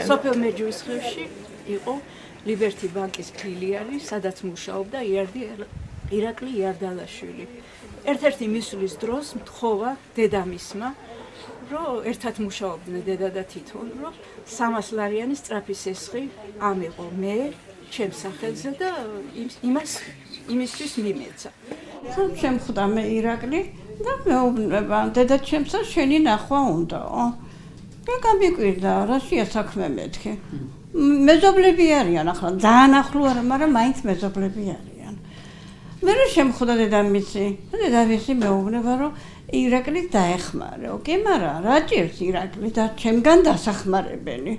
სოფელ მეჯუისხევში იყო ლიბერტი ბანკის ფილიალი, სადაც მუშაობდა ირაკლი იარდალაშვილი. ერთ-ერთი მისვლის დროს მთხოვა დედამისმა, რომ ერთად მუშაობდნენ დედა და თვითონ, რომ 300 ლარიანი სწრაფი სესხი ამიღო მე ჩემს სახელზე და იმისთვის მიმეცა. შემხვდა მე ირაკლი და მეუბნება დედა ჩემსა შენი ნახვა უნდაო. და გამიკვირდა რაშია საქმე მეთქი. მეზობლები არიან ახლა ძალიან ახლო არა, მაგრამ მაინც მეზობლები არიან. მე შემხვდა დედამისი. დედამისი მეუბნება რომ ირაკლი დაეხმარეო. კი, მაგრამ რა ჭირს ირაკლი და ჩემგან დასახმარებელი.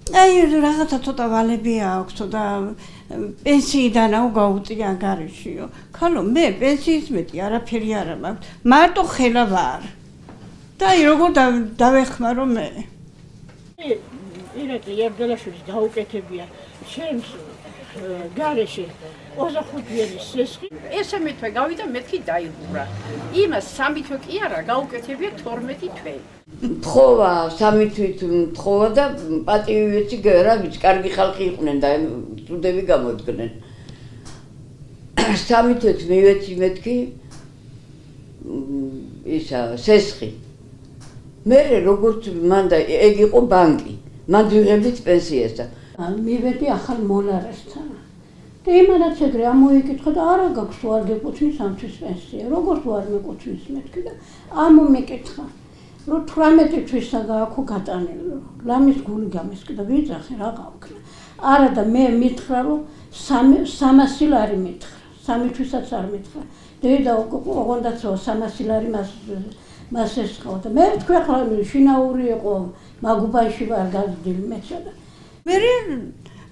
აი რაღაცა ცოტა ვალები აქვს და პენსიიდანაო გაუწია გარეშიო. ხალო მე პენსიის მეტი არაფერი არ მაქვს. მარტო ხელა ვარ. და როგორ დავეხმარო მე? ირაკლი იარდალაშვილის დაუკეთებია ჩემს გარეშე 25-იანი სესხი. ესე მეთვე გავიდა, მეთქი დაიღურა. იმას 3 თვე კი არა, გაუკეთებია 12 თვე. მთხოვა 3 თვით მთხოვა და პატივიეცი რა ვიცი, კარგი ხალხი იყვნენ და წუდები გამოდგნენ. 3 თვით მივეცი მეთქი ისა სესხი. მე როგორც მან და ეგ იყო ბანკი. მან ვიღებდით პენსიას და მივედი ახალ მოლარესთან. და იმანაც ეგრე ამოიკითხა და არა გაქვს ვარ გეკუთვნის ამთვის პენსია. როგორც ვარ მეკუთვნის მეთქი და ამომიკითხა. რომ 18 თვისა გააქვს გატანილი. ლამის გული გამესკი და ვიძახე რა გავქნა. არა და მე მითხრა რომ 300 ლარი მითხრა. 3 თვისაც არ მითხრა. დედა ოღონდაც 300 ლარი მას ესხავ და მე თქვი ახლა შინაური იყო მაგუბანში ვარ გაზრდილი მეცა და მე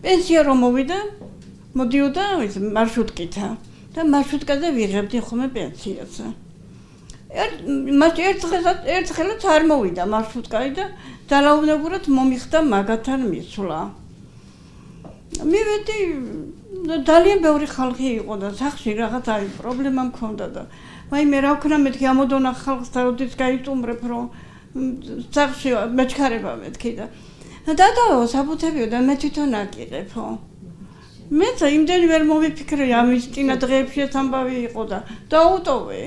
პენსია რომ მოვიდა მოდიოდა მარშრუტკითა და მარშრუტკაზე ვიღებდი ხოლმე პენსიას. ერთხელაც არ მოვიდა მარშრუტკაი და ძალაუნებურად მომიხდა მაგათან მისვლა. მივედი ძალიან ბევრი ხალხი იყო და სახში რაღაც აი პრობლემა მქონდა და აი მე რა ვქნა მეთქი ამოდონა ხალხს და როდის გაიწუმრებ რომ სახში მეჩქარება მეთქი და დადაო საბუთებიო და მე თვითონ აკირებო. მეც იმდენი ვერ მოვიფიქრე ამის წინა დღეებში ეს ამბავი იყო და დაუტოვე.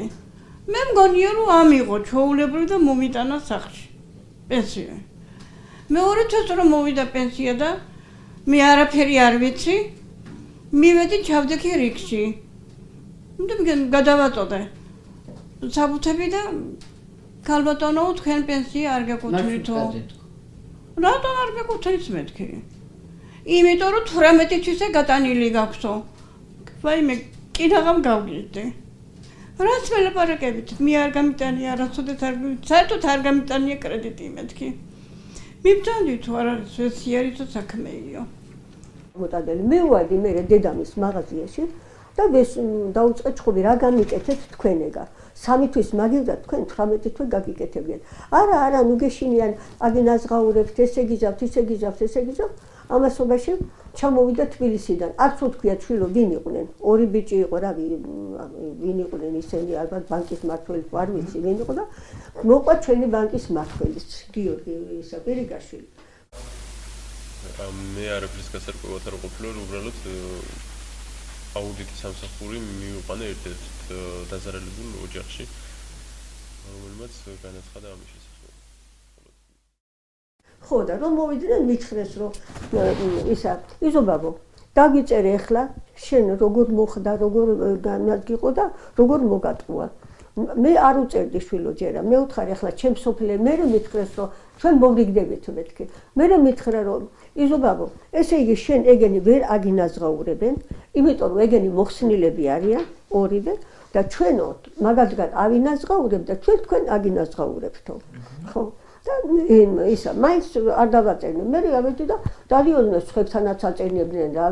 მე მგონია რომ ამიღო ჩვეულებრივ და მომიტანა სახში პენსია. მეორე თვეს რომ მოვიდა პენსია და მე არაფერი არ ვიცი. მივედი ჩავდექი რიგში. და გადავაწოდე საბუთები და ქალბატონო თქვენ პენსია არ გეკუთვნითო. რატომ არ გეკუთვნით მეთქი? იმიტომ რომ 18 თვისე გატანილი გაქვსო. ვაიმე კიდაღამ გავგიჟდი. რაც მელაპარაკებით, მე არ გამიტანია არასოდეს საერთოდ არ გამიტანია კრედიტი მეთქი. მიბრძანდი თუ არ არის სიარითო საქმეიო. მოტადელი მივადი მე დედამის მაღაზიაში და დაუწყე ჩხუბი რა გამიკეთეთ თქვენ ეგა 3 თვის მაგივრად თქვენ 18 თვე გაგიკეთებიათ. არა ნუ გეშინიან აგინაზღაურებთ ესე გიზავთ ამასობაში ჩამოვიდა თბილისიდან. არც უთქვია ჩვილო ვინ იყვნენ. 2 ბიჭი იყო რა ვინ იყვნენ ისინი ალბათ ბანკის მმართველი არ ვიცი ვინ იყო და მოყვა ჩვენი ბანკის მმართველიც გიორგი პირიგაშვილი. მე არაფრის გასარკვევად არ ყოფილა რომ უბრალოდ აუდიტის სამსახური მივიყვანა ერთ-ერთ დაზარალებულ ოჯახში, რომელმაც განაცხადა ამის შესახებ. ხო და რომ მოვიდნენ მითხრეს რომ იზობაბო დაგიწერე ახლა შენ როგორ მოხდა როგორ განადგიყო და როგორ მოგატყუა. მე არ უწერდი შვილო ჯერა მე უთხარი ახლა ჩემს სოფლენ მე მითხრეს რომ ჩვენ მოვიგდებით მეთქი. მე მითხრა რომ იზობაბო ესე იგი შენ ეგენი ვერ აგინაზღაურებენ, იმიტომ რომ ეგენი მოხსნილები არიან ორივე და ჩვენო მაგადგან ავინაზღაურებ და ჩვენ თქვენ აგინაზღაურებთო. ხო და ისა მაინც არ დავაწერნე. მე ავედი და დადიოდნენ სხვებთანაც აწერნებდნენ და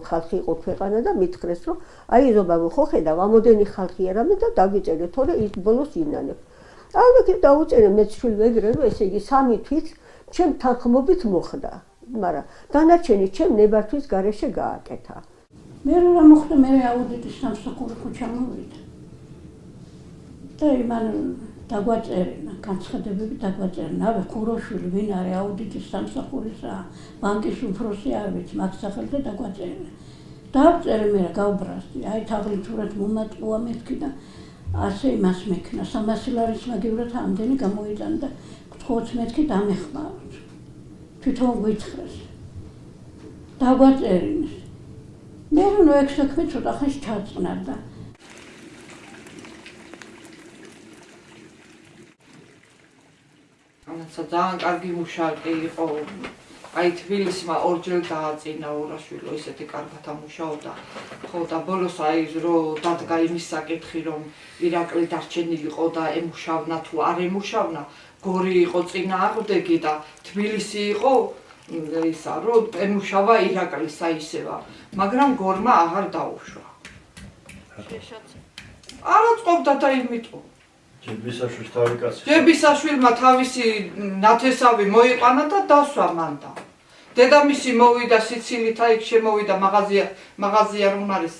ხალხი იყო ქვეყანა და მითხრეს რომ აი იზობაბო ხო ხედავ ამოდენი ხალხი არამე და დაგიწერე თორე ის ბოლოს ინანებ. ალბათ დაუწერე მეც შვილო ეგრე რომ ესე იგი 3 თვით ჩემ თანხმობით მოხდა. მაგრამ დანარჩენი ჩემ ნებართვის გარეშე გააკეთა. მე რა მოხდა მე აუდიტის სამსახური ხო ჩამოვიდა. და იმან დაგვაწერინა. განცხადებები დაგვაწერენ. ავე ხუროშვილი ვინ არის აუდიტის სამსახურისა, ბანკის უფროსი არ ვიცი, მათ სახელზე დაგვაწერენ. დავწერე მე რა გავბრასდი, აი თაღლით ურად მომატყუა მეთქი და ასე იმას მექნა. 300 ლარის მაგივრად ამდენი გამოიტანა და 20 მეთქი დამეხმაროთ. თვითონ გვიცხრეს. დაგვაწერინეს. მე რომ ეგ საქმე ცოტა ხანს ჩაწყნარდა. ამაცა ძალიან კარგი მუშაკი იყო. აი თბილისმა ორჯერ დააწინა ორაშვილო, ისეთი კარგად ამუშაობდა. ხო და ბოლოს აი რომ დადგა იმის საკითხი, რომ ირაკლი დარჩენილიყო და ემუშავნა თუ არ ემუშავნა, გორი იყო წინააღმდეგი და თბილისი იყო ისა რომ ემუშავა ირაკლის აისევა, მაგრამ გორმა აღარ დაუშვა. არა წყობდა და იმიტომ ჯებისაშვილს თავი კაცი. ჯებისაშვილმა თავისი ნათესავი მოიყვანა და დასვა მანდა. დედამისი მოვიდა სიცილით, აი შემოვიდა მაღაზია რომ არის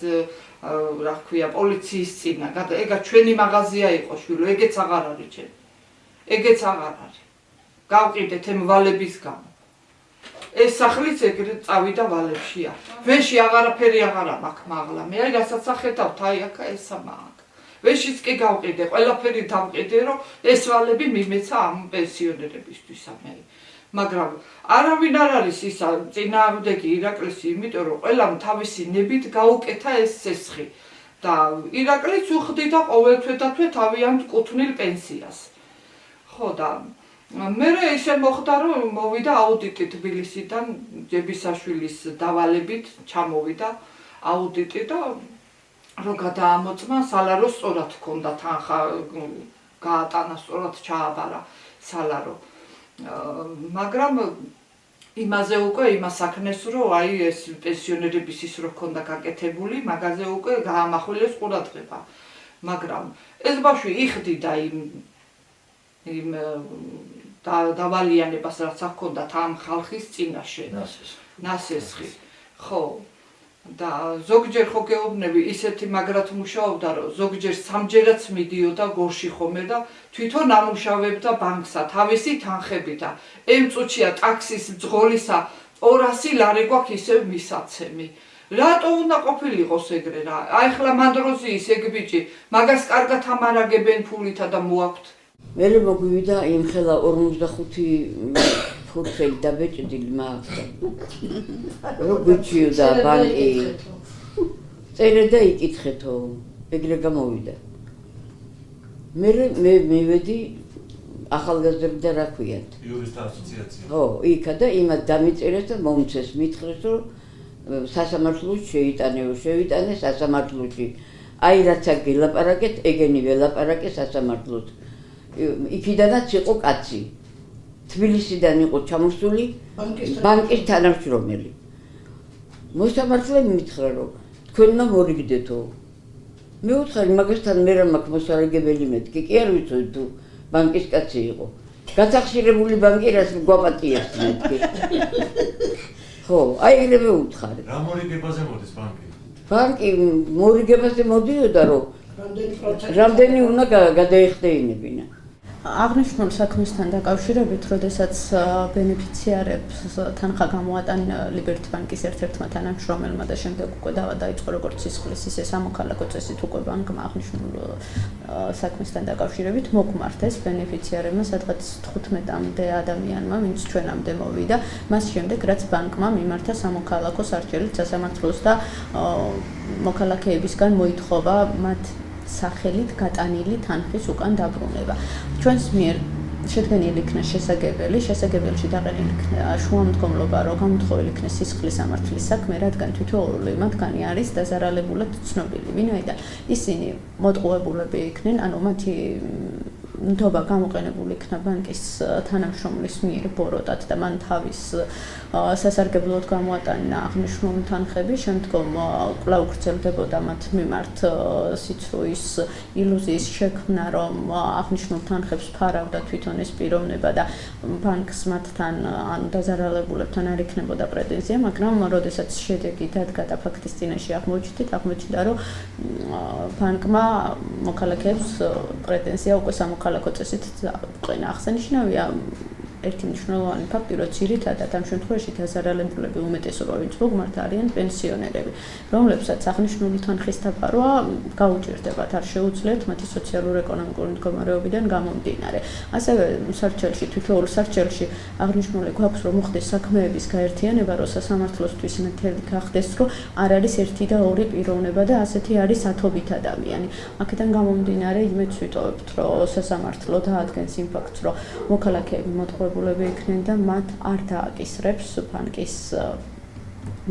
რა ქვია პოლიციის წინა. ეგა ჩვენი მაღაზია იყო შვილო, ეგეც აღარ არის ჩემი. ეგეც აღარ არის. გავყიდეთ ამ ვალების გამო. ეს სახლიც ეგრე წავიდა ვალებშია. ვეში აღარაფერი აღარა მაქვს მაღლა. მე აი რასაც ახედავთ, აი აქა ესა მაქვს. ვეშიც კი გავყიდე, ყველაფერი დავყიდე, რომ ეს ვალები მიმეცა ამ პენსიონერებისთვის ამე. მაგრამ არავინ არ არის ისა წინააღმდეგი ირაკლისი, იმიტომ რომ ყველამ თავისი ნებით გაუკეთა ეს ცეცხლი და ირაკლიც უხდიდა ყოველთვე და თვე თავიანთ კუთვნილ პენსიას. ხო და მე ისე მოხდა რომ მოვიდა აუდიტი თბილისიდან, ჯებისაშვილის დავალებით ჩამოვიდა აუდიტი და რომ გადაამოწმა სალარო სწორად ჰქონდა თანხა გაატანა სწორად ჩააბარა სალარო. მაგრამ იმაზე უკვე იმას აქნეს რომ აი ეს პენსიონერების ის რო ჰქონდა გაკეთებული, მაგაზე უკვე გაამახვილეს ყურადღება. მაგრამ ეს ბავშვი იხდიდა იმ დავალიანებას რაც ჰქონდა თან ხალხის წინაშე. ნასესხი. ხო. და ზოგჯერ ხო გეუბნები ისეთი მაგრად მუშაობდა რომ ზოგჯერ სამჯერაც მიდიოდა გორში ხომე და თვითონ ამუშავებდა ბანკსა თავისი თანხებით და იმ წუთშია ტაქსის ბძღოლისა 200 ლარი გვაქვს ისევ მისაცემი. რატო უნდა ყოფილიყოს ეგრე რა? აი ხლა მანდროზიის ეგ ბიჭი მაგას კარგად ამარაგებენ ფულითა და მოაქვთ. მე მოგვივიდა იმ ხელა 45 ფურცელი დაბეჭდილი მაქვს. რო გვიჩიოდა ბანკი. წერე და იკითხეთო. ეგრე გამოვიდა. მე მივედი ახალგაზრდა რა ქვიათ. იურისტთა ასოციაცია. ხო, იქა და იმათ დამიწერეს და მომცეს, მითხრეს რომ სასამართლოში შევიტანე სასამართლოში. აი რაც აქ ველაპარაკეთ, ეგენი ველაპარაკე სასამართლოს. იქიდანაც იყო კაცი. თბილისიდან იყო ჩამოსული ბანკის თანამშრომელი. მოსამართლემ მითხრა რომ თქვენ უნდა მორიგდეთო. მე ვუთხარი მაგასთან მე რა მაქვს მოსარგებელი მეთქი, კი არ ვიცოდი თუ ბანკის კაცი იყო. გათახშირებული ბანკი რაც გვაპატიებს მეთქი. ხო, აი ეგრე ვუთხარი. რა მორიგებაზე მოდის ბანკი? ბანკი მორიგებაზე მოდიოდა რომ რამდენი უნდა გადაეხდეინებინა. აღნიშნულ საქმესთან დაკავშირებით, როდესაც ბენეფიციარებს თანხა გამოატანა ლიბერტი ბანკის ერთ-ერთმა თანამშრომელმა და შემდეგ უკვე დაიწყო როგორც სისხლის, ისე სამოქალაქო წესით უკვე ბანკმა აღნიშნულ საქმესთან დაკავშირებით მოგმართეს ბენეფიციარებმა სადღაც 15-მდე ადამიანმა, ვინც ჩვენამდე მოვიდა, მას შემდეგ რაც ბანკმა მიმართა სამოქალაქო სარჩელით სასამართლოს და მოქალაქეებისგან მოითხოვა მათ სახელით გატანილი თანხის უკან დაბრუნება. ჩვენს მიერ შედგენილი იქნა შესაძლებელში დაყენილი იქნა შუამდგომლობა, რომ გამოთხოვილი იქნეს სისხლის სამართლის საქმე, რადგან თითოეული მათგანი არის დაზარალებულად ცნობილი. ვინაიდან ისინი მოტყუებულები იქნენ, ანუ მათი ნდობა გამოყენებული იქნა ბანკის თანამშრომლის მიერ ბოროტად და მან თავის სასარგებლოდ გამოატანა აღნიშნული თანხები, შემდგომ კვლავ გრძელდებოდა მათ მიმართ სიცრუის ილუზიის შექმნა, რომ აღნიშნულ თანხებს ფარავდა თვითონ ეს პიროვნება და ბანკს მათთან ანუ დაზარალებულებთან არ იქნებოდა პრეტენზია, მაგრამ როდესაც შედეგი დადგა და ფაქტის წინაშე აღმოჩნდა, რომ ბანკმა მოქალაქეებს პრეტენზია უკვე სამოქალაქო სამოქალაქო წესით წაყენა. აღსანიშნავია ერთი მნიშვნელოვანი ფაქტი, რომ ძირითადად ამ შემთხვევაში დაზარალებულები უმეტესობა ვინც მოგმართ არიან პენსიონერები, რომლებსაც აღნიშნული თანხის დაფარვა გაუჭირდებათ, არ შეუძლიათ მათი სოციალურ-ეკონომიკური მდგომარეობიდან გამომდინარე. ასევე სარჩელში, თითოეულ სარჩელში აღნიშნული გვაქვს, რომ მოხდეს საქმეების გაერთიანება, რომ სასამართლოსთვის ნათელი გახდეს, რომ არ არის ერთი და ორი პიროვნება და ასეთი არის ათობით ადამიანი. აქედან გამომდინარე, იმედს ვიტოვებთ, რომ სასამართლო დაადგენს იმ ფაქტს, რომ მოქალაქეები მოთხოვებულები იქნენ და მათ არ დააკისრებს ბანკის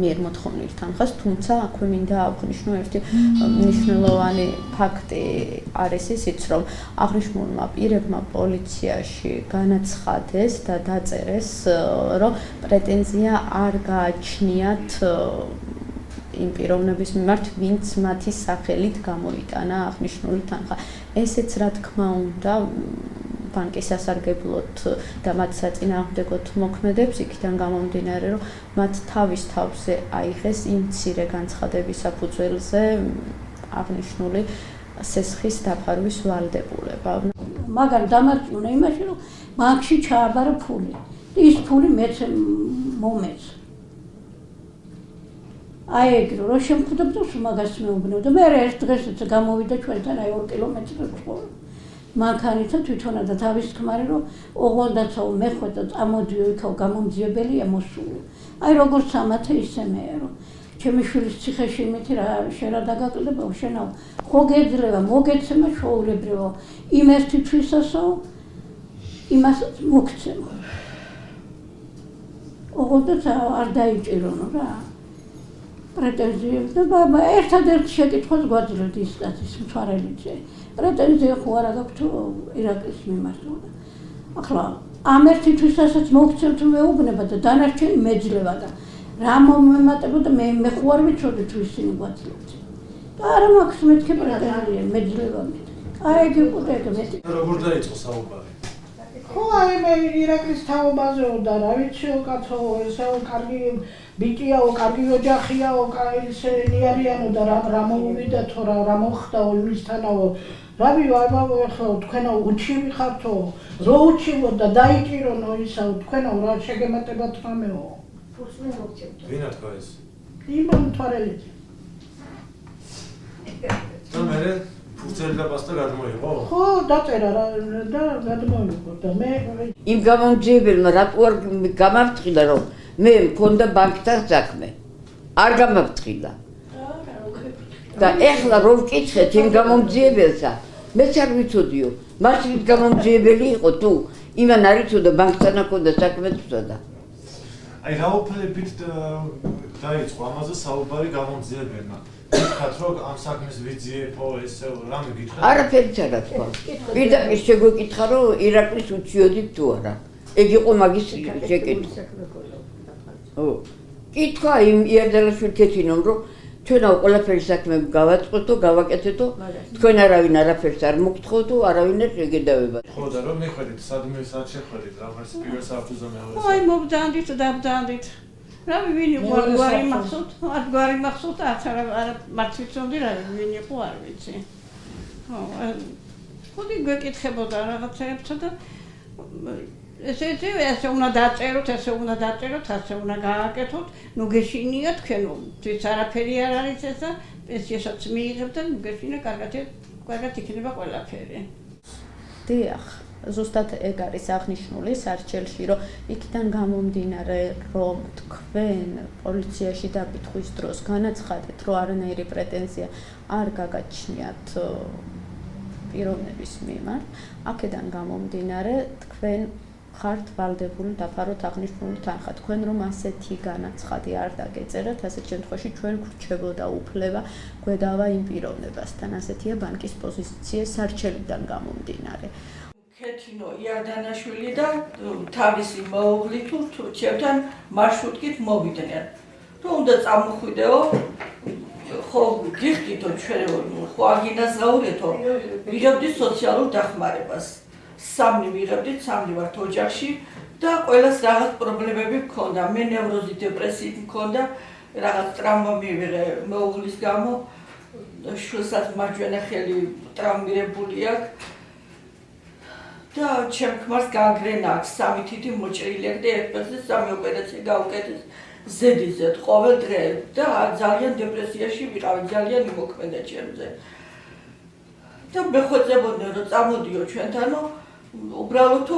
მიერ მოთხოვნილ თანხას, თუმცა აქვე მინდა აღვნიშნო ერთი მნიშვნელოვანი ფაქტი არის ისიც, რომ აღნიშნულმა პირებმა პოლიციაში განაცხადეს და დაწერეს, რომ პრეტენზია არ გააჩნიათ იმ პიროვნების მიმართ, ვინც მათი სახელით გამოიტანა აღნიშნული თანხა. ესეც რა თქმა უნდა ბანკის სასარგებლოდ და მათ საწინააღმდეგოდ მოქმედებს, იქიდან გამომდინარე, რომ მათ თავის თავზე აიღეს იმ მცირე განცხადების საფუძველზე აღნიშნული სესხის დაფარვის ვალდებულება. მაგარი დამარწმუნა იმაში, რომ ბანკში ჩააბარა ფული. ის ფული მეც მომეც. აი ეგრე რომ შემხვდებოდა მაგას მეუბნებოდა. მე ერთ დღესაც გამოვიდა ჩვენთან აი 2 კილომეტრად ხოლმე. მანქანითა თვითონა და თავის ქმარი რომ ოღონდაცაო მეხვედა წამოდიო იქაო გამომძიებელია მოსული. აი როგორც ამათე ისე მე რომ ჩემი შვილის ციხეში იმითი რა შენ რა დაგაკლდება შენაო ხო გეძლევა მოგეცემა შოულებრივო იმ ერთი თვისასო იმასაც მოგცემა. ოღონდაც არ დაიჭირონო რა. პრეტენზიებს და ბაბა ერთადერთი შეკითხვას გვაძლევთ ის სტატის მთვარელიძე. პრეტენზია ხო არა გაქვთ ირაკლის მიმართ. ახლა ამ ერთი თვისასაც მოგცემთ მეუბნება და დანარჩენი მეძლევა და რა მომემატებოდა მე ხო არ ვიცოდი თუ ისინი გვაძლევთ. და არა მაქვს მეთქე პრეტენზია მეძლევა მეთქე. აი ეგ იყო და ეგ მეთქე. როგორ დაიწყო საუბარი? ხო აი მე ირაკლის თაობაზეო და რა ვიციო კაცო ესეო კარგი ბიჭიაო კარგი ოჯახიაო ისე ნიარიანო და რა მოუვიდა თო რა მოხდაო იმისთანაო რავი ახლა თქვენო უჩივი ხართო რო უჩივო და დაიჭირონო ისაო თქვენო რა შეგემატებათ რამეო ვინა თქვა ეს? იმან მთვარელიძე და მერე ფუძელი და პასტა გადმოიღო? ხო დაწერა და გადმოიღო და მე იმ გამომძიებელმა რატო არ გამარცხილა რომ მე მქონდა ბანკთან საქმე არ გამარცხილა და ეხლა რომ ვკითხეთ იმ გამომძიებელსა მეც არ ვიცოდიო მას ვით გამომძიებელი იყო თუ იმან არ იცოდა ბანკთან ჰქონდა საქმე თუდა აი რა უფლებით დაიწყო ამაზე საუბარი გამომძიებელმა? გითხრათ რომ ამ საქმეს ვიძიებო ესე რამე გითხრათ? არაფერიც არ თქვა. პირდაპირ შეგვეკითხა რომ ირაკლის უჩიოდით თუ არა. ეგ იყო მაგის შეკითხვა. ო. კითხვა იმ იარდელაშვილ ქეთინომ რომ ჩვენაო ყველაფერი საქმეები გავაწყოთო, გავაკეთეთო, თქვენ არავინ არაფერს არ მოგთხოვთო, არავინ არ შეგედავება. ხო და რომ მიხვედით სადმე სად შეხვედით რაღაც პირველ საფუძო მეორე. ხო აი მობდანდით და ბდანდით. რავი ვინ იყო არ გვარი მახსოვთ არ მარც ვიცოდი რა ვინ იყო არ ვიცი. ხო ხოდი გვეკითხებოდა რაღაცაებსა და ესე უნდა დაწეროთ, ასე უნდა გააკეთოთ, ნუ გეშინია თქვენო, თვით არაფერი არ არის ესა, პენსიასაც მიიღებთ და ნუ გეშინა კარგად იქნება ყველაფერი. დიახ, ზუსტად ეგ არის აღნიშნული სარჩელში, რომ იქიდან გამომდინარე, რომ თქვენ პოლიციაში დაფითხვის დროს განაცხადეთ, რომ არანაირი პრეტენზია არ გაგაჩნიათ პიროვნების მიმართ, აქედან გამომდინარე, თქვენ ხართ ვალდებული დაფაროთ აღნიშნული თანხა. თქვენ რომ ასეთი განაცხადი არ დაგეწერათ, ასეთ შემთხვევაში ჩვენ გვრჩებოდა უფლება გვედავა იმ პიროვნებასთან. ასეთია ბანკის პოზიცია სარჩელიდან გამომდინარე. ქეთინო იარდანაშვილი და თავისი მოუღლი თუ ჩემთან მარშრუტით მოვიდნენ. თუ უნდა წამოხვიდეო, ხო გიხდითო ჩვენ ხო აგინაზღაურეთო, ვიღებდით სოციალურ დახმარებას. სამნი ვიღებდით, სამნი ვართ ოჯახში და ყველას რაღაც პრობლემები მქონდა. მე ნევროზით, დეპრესიით მქონდა, რაღაც ტრამვა მივიღე მეუღლის გამო, შვილსაც მარჯვენა ხელი ტრამვირებული აქვს. და ჩემ ქმარს განგრენა აქვს 3 თითი მოჭრილი აქვს და ერთ-ერთი 3 ოპერაცია გაუკეთეს ზედიზედ ყოველ დღე და ძალიან დეპრესიაში ვიყავი, ძალიან იმოქმედა ჩემზე. და მეხვეწებოდნენ რომ წამოდიო ჩვენთანო, უბრალოდ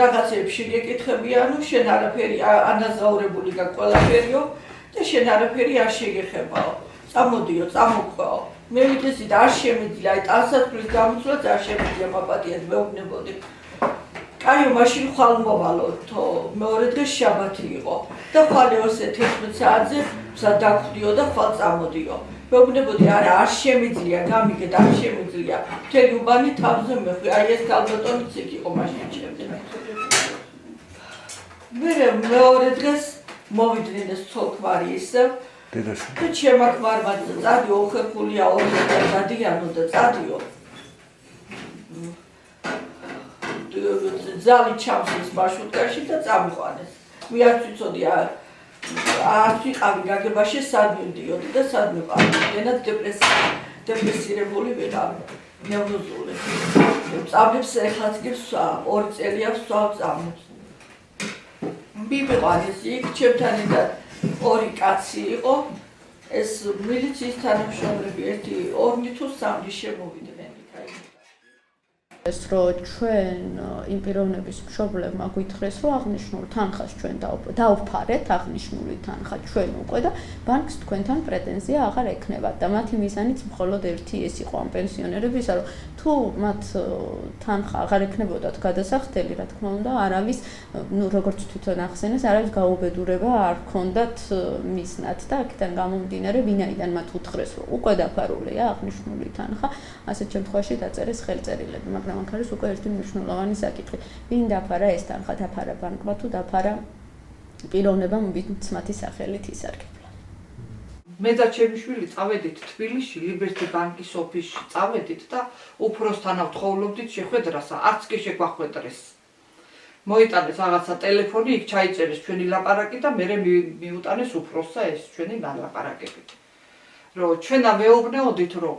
რაღაცებში გეკითხებიანო, შენ არაფერი ანაზღაურებული გაქვს ყველაფერიო და შენ არაფერი არ შეგეხებაო. წამოდიო, წამოყვაო. მე ვიცი და არ შემიძლია, აი ტანსაცმლის გამოსვლაც არ შემიძლია მაპატიას მეუბნებოდი. კაიო, მაშინ ხვალ მოვალო, თო მეორე დღეს შაბათი იყო და ხვალე 11 საათზე მზად დაგვდიო და ხვალ წამოდიო. მეუბნებოდი, არა, არ შემიძლია, გამიგეთ, არ შემიძლია. მთელი უბანი თავზე მეხვი, აი ეს ქალბატონიც იქ იყო მაშინ ჩემზე. მეორე დღეს მოვიდნენ ეს ცოლ-ქმარი ისევ და ჩემმა ქმარმა წადიო, უხერხულია 2 დღე გადიანო და წადიო. ზალი ჩამს ის მარშრუტკაში და წამიყვანეს. მე არ ვიცოდი არ ვიყავი გაგებაში სად მივდიოდი და სად მიყავი. ენად დეპრესირებული ვიყავი. ნევროზული. წამებს ეხლაც კი 2 წელია ვსვავ წამებს. მივიყვანეს იქ ჩემთან და 2 კაცი იყო. ეს მილიციის თანამშრომლები 1 თუ 3 შემოვიდნენ. ეს რომ ჩვენ იმ პიროვნების მშობლებმა გვითხრეს რომ აღნიშნულ თანხას ჩვენ დავფარეთ აღნიშნული თანხა ჩვენ უკვე და ბანკს თქვენთან პრეტენზია აღარ ექნებათ და მათი მიზანიც მხოლოდ ერთი ეს იყო ამ პენსიონერებისა რომ თუ მათ თანხა აღარ ექნებოდათ გადასახდელი რა თქმა უნდა არავის როგორც თვითონ ახსენეს არავის გაუბედურება არ ჰქონდათ მისნათ და აქედან გამომდინარე ვინაიდან მათ უთხრეს რომ უკვე დაფარულია აღნიშნული თანხა ასეთ შემთხვევაში დაწერეს ხელწერილები მაგრამ აქ არის უკვე ერთი მნიშვნელოვანი საკითხი. ვინ დაფარა ეს თანხა? დაფარა ბანკმა თუ დაფარა პიროვნებამ, ვინც მათი სახელით ისარგებლა. მე და ჩემი შვილი წავედით თბილისში, ლიბერტი ბანკის ოფისში წავედით და უფროსთან ვთხოვლობდით შეხვედრასა, არც კი შეგვახვედრეს. მოიტანეს რაღაცა ტელეფონი, იქ ჩაიწერეს ჩვენი ლაპარაკი და მე მიუტანეს უფროსსა ეს ჩვენი ლაპარაკები. რომ ჩვენა მეუბნეოდით, რომ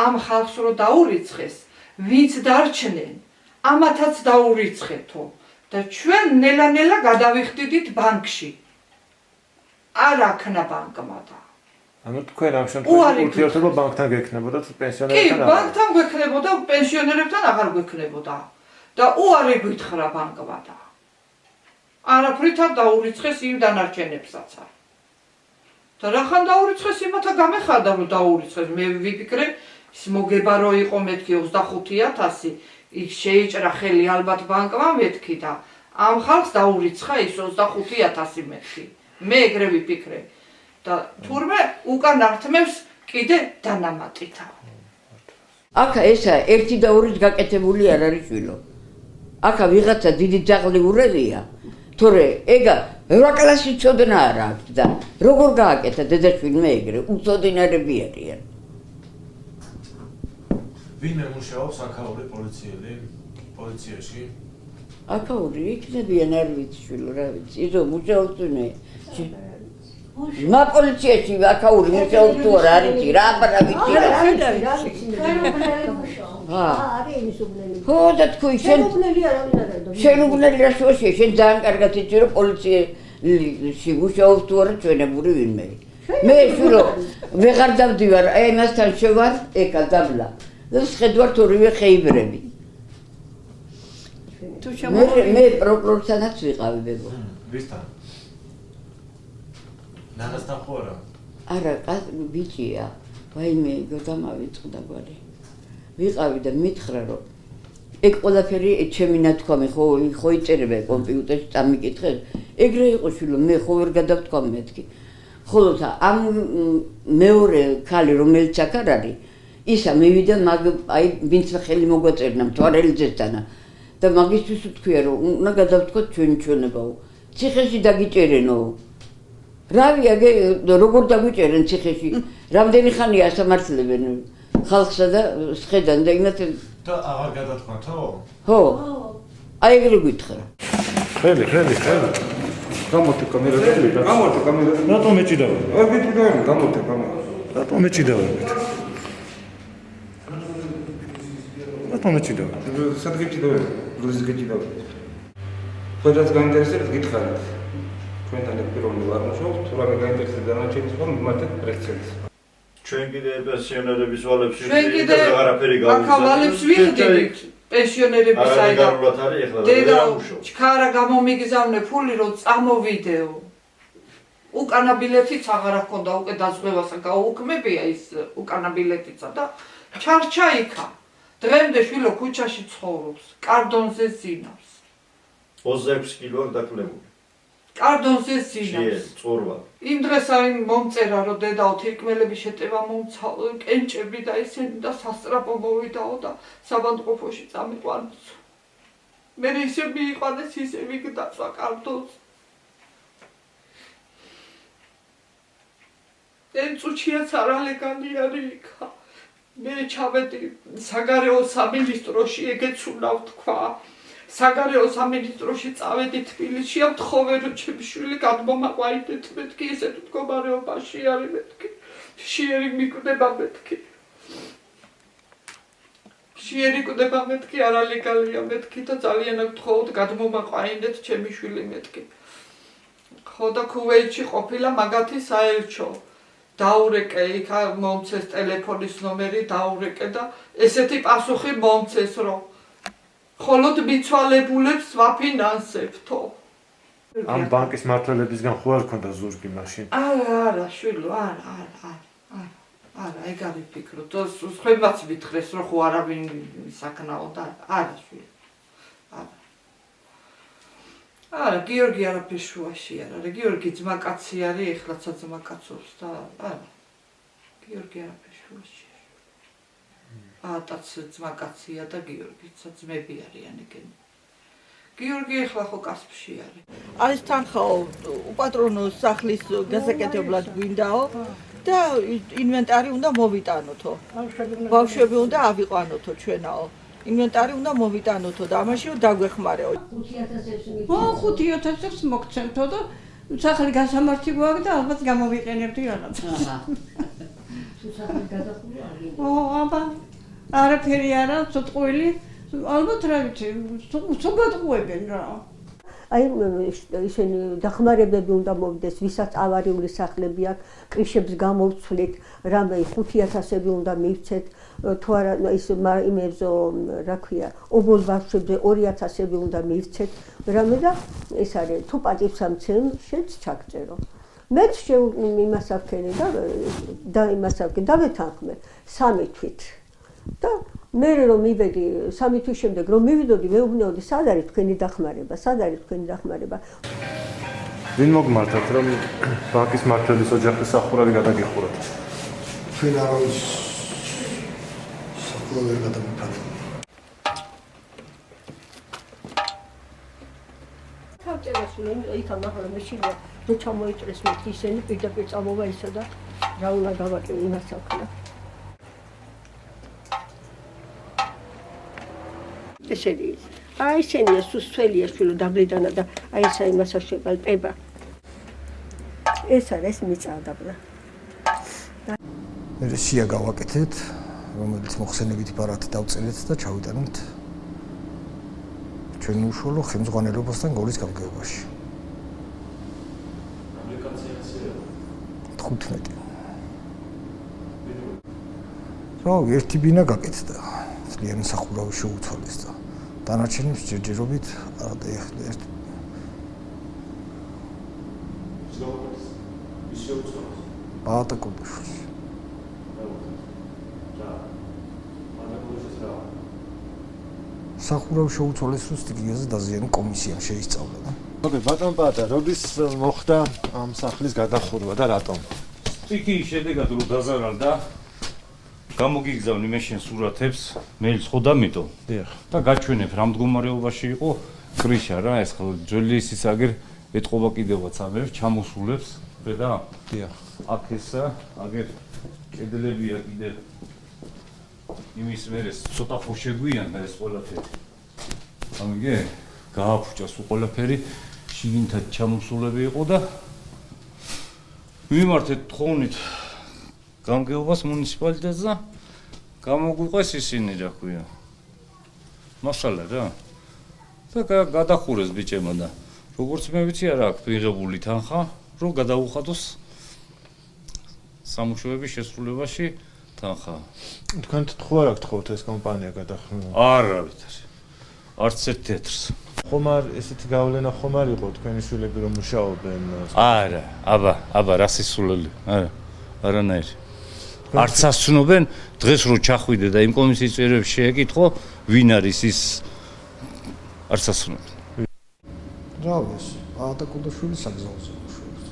ამ ხალხს რო დაურიცხეს ვინც დარჩნენ, ამათაც დაურიცხეთო და ჩვენ ნელა-ნელა გადავიხდიდით ბანკში. არ აქნა ბანკმა და. ანუ თქვენ ამ შემთხვევაში ურთიერთობა ბანკთან გექნებოდა პენსიონერებთან? კი, ბანკთან გვექნებოდა, პენსიონერებთან აღარ გვექნებოდა. და უარი გვითხრა ბანკმა და. არაფრით არ დაურიცხეს იმ დანარჩენებსაც. და რახან დაურიცხეს იმათა გამეხარდა რომ დაურიცხეს, მე ვიფიქრე ის მოგება რო იყო მეთქი 25000 იქ შეიჭრა ხელი ალბათ ბანკმა მეთქი და ამ ხალხს დაურიცხა ის 25000 მეთქი. მე ეგრე ვიფიქრე და თურმე უკან ართმევს კიდე დანამატითა. აქა ესა ერთი და ორი გაკეთებული არ არის შვილო. აქა ვიღაცა დიდი ძაღლი ურევია. თორე ეგა რა კლასი ცოდნა არ აქვს და როგორ გააკეთა დედაშვილმა ეგრე უცოდინარები არიან. ვინ მუშაობს აქაური პოლიციაში? აქაური იქნებიან არ ვიცი შვილო რა ვიცი. იზო მუშაობს თუნე. მა პოლიციაში აქაური მუშაობს თუ არ არის რა აბა ვიცი რა. არის ის უბნელი. ხო და თქვი შენ უბნელი არავინ არ არის. შენ უბნელი რა შუაშია შენ ძალიან კარგად იცი რომ პოლიციაში მუშაობს თუ არა ჩვენებური ვინმე. მე შვილო ვეღარ დავდივარ აი მასთან შევარ ეკა დაბლა. და შეხედვართ ორივე ხეიბრები. მე პროკურორთანაც ვიყავი ბებო. ვისთან? ნანასთან ხო არა? არა, ბიჭია. ვაიმე, გადამავიწყდა გვარი. ვიყავი და მითხრა რომ ეგ ყველაფერი ჩემი ნათქვამი ხო იწერება კომპიუტერში წამიკითხეს. ეგრე იყო შვილო, მე ხო ვერ გადავთქვა მეთქი. ხოლო ამ მეორე ქალი რომელიც აქ არ არის ისა მივიდა მაგ აი ვინც ხელი მოგვაწერნა მთვარელიძესთანა და მაგისთვის ვთქვია რომ უნდა გადავთქვათ ჩვენებაო ციხეში დაგიჭერენო რავი აგე როგორ დაგვიჭერენ ციხეში რამდენი ხანია ასამართლებენ ხალხსა და სხედან და იმათ და აღარ გადავთქვათო? ხო აი ეგრე გითხრა ხელი გამოთე კამერაზე რატომ ეჭიდავენ? არ გიტყვი გამოთე კამერა რატომ ეჭიდავენ? რატომ ეჭიდავენ? სად გეჭიდავენ? გურიზი გეჭიდავთ. თქვენაც გაინტერესებთ გითხარით. ჩვენთან პიროვნულ არ მუშაობთ, თუ რამე გაინტერესებთ დანარჩენი სხვა მიმართეთ პრესცენტს. ჩვენ კიდე პენსიონერების ვალებში ჩვენ კიდე აღარაფერი ახალ ვალებს ვიხდით პენსიონერების საიდან. დედა ჩქარა გამომიგზავნე ფული რომ წამოვიდეო. უკანა ბილეთიც აღარ ჰქონდა, უკვე დაზღვევასა გაუქმებია ის უკანა ბილეთიცა და ჩარჩა იქა. დღემდე შვილო ქუჩაში ცხოვრობს, კარდონზე ზინავს. 26 კილო დაკლებული. კარდონზე ზინავს. წორვა. იმ დღეს აი მომწერა რომ დედაო თირკმელები შეტევა მომცალო, კენჭები და ისინი და სასწრაფო მოვიდაო და საბანტყოფოში წამიყვანეს. მე ისე მიიყვანეს, ისე ვიგდაცვა კარდონს. წუჩიაც არალეგალი არის იქა. მე ჩავედი საგარეო სამინისტროში, ეგეც უნდა ვთქვა. საგარეო სამინისტროში წავედი თბილისში, ამთხოვე რომ ჩემი შვილი გადმომაყვაინდეთ მეთქი, ესეთ მდგომარეობაში არის მეთქი. შიერი მიკვდება მეთქი. შიერი კვდება მეთქი, არალეგალია მეთქი და ძალიან ვთხოვოთ გადმომაყვაინდეთ ჩემი შვილი მეთქი. ხო და ქუვეითში ყოფილა მაგათი საელჩო. დაურეკე იქა მომცეს ტელეფონის ნომერი დაურეკე და ესეთი პასუხი მომცეს რომ ხოლოდ მიცვალებულებს ვაფინანსებთო. ამ ბანკის მმართველებისგან ხო არ ქონდა ზურგი მაშინ? არა, შვილო, არა, ეგ არის ფიქრო. სხვებაც ვითხრეს რომ ხო არავინ საკნაო და არა, შვილო. არა, გიორგი არაფერს შუაში არ არის. გიორგი ძმაკაცი არის, ეხლაცა ძმაკაცობს და არა. გიორგი არაფერს შუაში არ არის. ატაც ძმაკაცია და გიორგიც ძმები არიან ეგენი. გიორგი ეხლა ხო კასპში არის. არის თანხაო უპატრონო სახლის გასაკეთებლად გვინდაო და ინვენტარი უნდა მოვიტანოთო. ბავშვები უნდა ავიყვანოთო ჩვენაო. ინვენტარი უნდა მოვიტანოთო და ამაშიო დაგვეხმარეო. 5000-ს მოგცემთო და სახელი გასამართი გვაქვს და ალბათ გამოვიყენებდი რაღაცა. თუ სახელი გადახურვა არ გინდა. აბა არაფერი არა, ცოტყვილი. ალბათ რა ვიცი, თუ გადყვებენ რა. აი ისინი დახმარებები უნდა მოვიდეს, ვისაც ავარიული სახლები აქვს, კრიშებს გამოვცვლით, რამე 5000-ები უნდა მივცეთ, თუ არა ის იმებზო, რა ქვია, ობოლ ბავშვებზე 2000-ები უნდა მივცეთ, რამე და ეს არის, თუ პატივს ამცენ, შეც ჩაგწერო. მეც იმას ავქენი და იმას ავქენი, დავეთანხმე 3 თვით. და მე რომ მივედი 3 თვის შემდეგ რომ მივიდოდი მეუბნეოდი სად არის თქვენი დახმარება, სად არის თქვენი დახმარება. ვინ მოგმართათ რომ ბანკის მმართველის ოჯახის სახურავი გადაგიხურათ? ჩვენ არავის სახურავი გადამიფარეთ. თავწერასული იქა მაგრამ მეშინია რომ ჩამოიწრეს მეთქი ისინი პირდაპირ წამოვა ისა და რა უნდა გავაკეთო იმას ახლა. ესენი აი ესენია სუსწველია შვილო დაბლიდანა და აი ესა იმასა შეყალტება ეს არის მიწადაბლა მე სია გავაკეთეთ რომელიც მოხსენებით ბარათ დავწერეთ და ჩავიტანეთ ჩვენ უშუალო ხელმძღვანელობასთან გორის გამგეობაში 15 რა ერთი ბინა გაკეთდა ძალიან სახურავი შეუცვალეს და დანარჩენებს ჯერჯერობით და ეხლა ერთ ბაატა კოდოშვილი სახურავი შეუცვალეს რომ სტიგიაზე დაზიანო კომისიამ შეისწავლა და ოკეი ბატონ პატა როდის მოხდა ამ სახლის გადახურვა და რატომ სტიქიის შედეგად რომ დაზარალდა გამოგიგზავნი მე შენ სურათებს მეილს ხო დამიტო და გაჩვენებ რა მდგომარეობაში იყო კრიშა რა ეს ხო ძველი ის აგერ ეთყობა კიდევაც ამერებს ჩამოსულებს და დიახ აქ ესა აგერ კედლებია კიდე იმის მერეს ცოტა ხო შეგვიანდა ეს ყველაფერი ამიგე გააფუჭა სულ ყველაფერი შიგნით ჩამოსულები იყო და მიმართეთ თხოვნით გამგეობას მუნიციპალიტეტსა გამოგვიყვეს ისინი რა ქვია მასალა რა და გადახურეს ბიჭებმა და როგორც მე ვიცი არა აქვს მიღებული თანხა, რომ გადაუხადოს სამუშაოების შესრულებაში თანხა. თქვენ ხო არ აქვთ ხოლმე ეს კომპანია გადახურვა? არავით არ. არც ერთ თეატრს. ხომ არ ესეთი გავლენა ხომ არ იყო თქვენი შვილები რომ მუშაობენ? არა, აბა რა სისულელი. არა, არანაირი. არც ასწნობენ დღეს რო ჩახვიდე და იმ კომისიის წევრებს შეეკითხო, ვინ არის ის არც ასწნობენ. რა ვიცი, ადა კუდაშვილი საგზაოზე მუშაობს.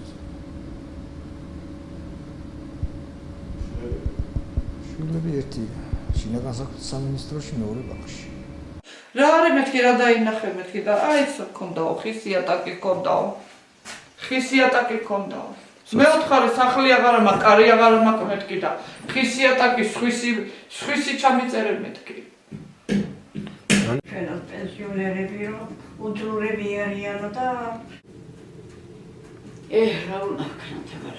შვილები ერთი შინაგან საქმეთა სამინისტროში, მეორე ბაღში. რა არის მეთქი რა დაინახე მეთქი და აი ეს მქონდაო, ხისი ატაკი მქონდაო. ხისი ატაკი მქონდაო. მეოთხარი სახლი აღარა მაქვს, კარი აღარა მაქვს მეთქი და ხისი ატაკი სხვისი ჩამიწერე მეთქი. ჩვენ პენსიონერები რომ უძლურები არიანო და რა უნდა ვქნათ აბა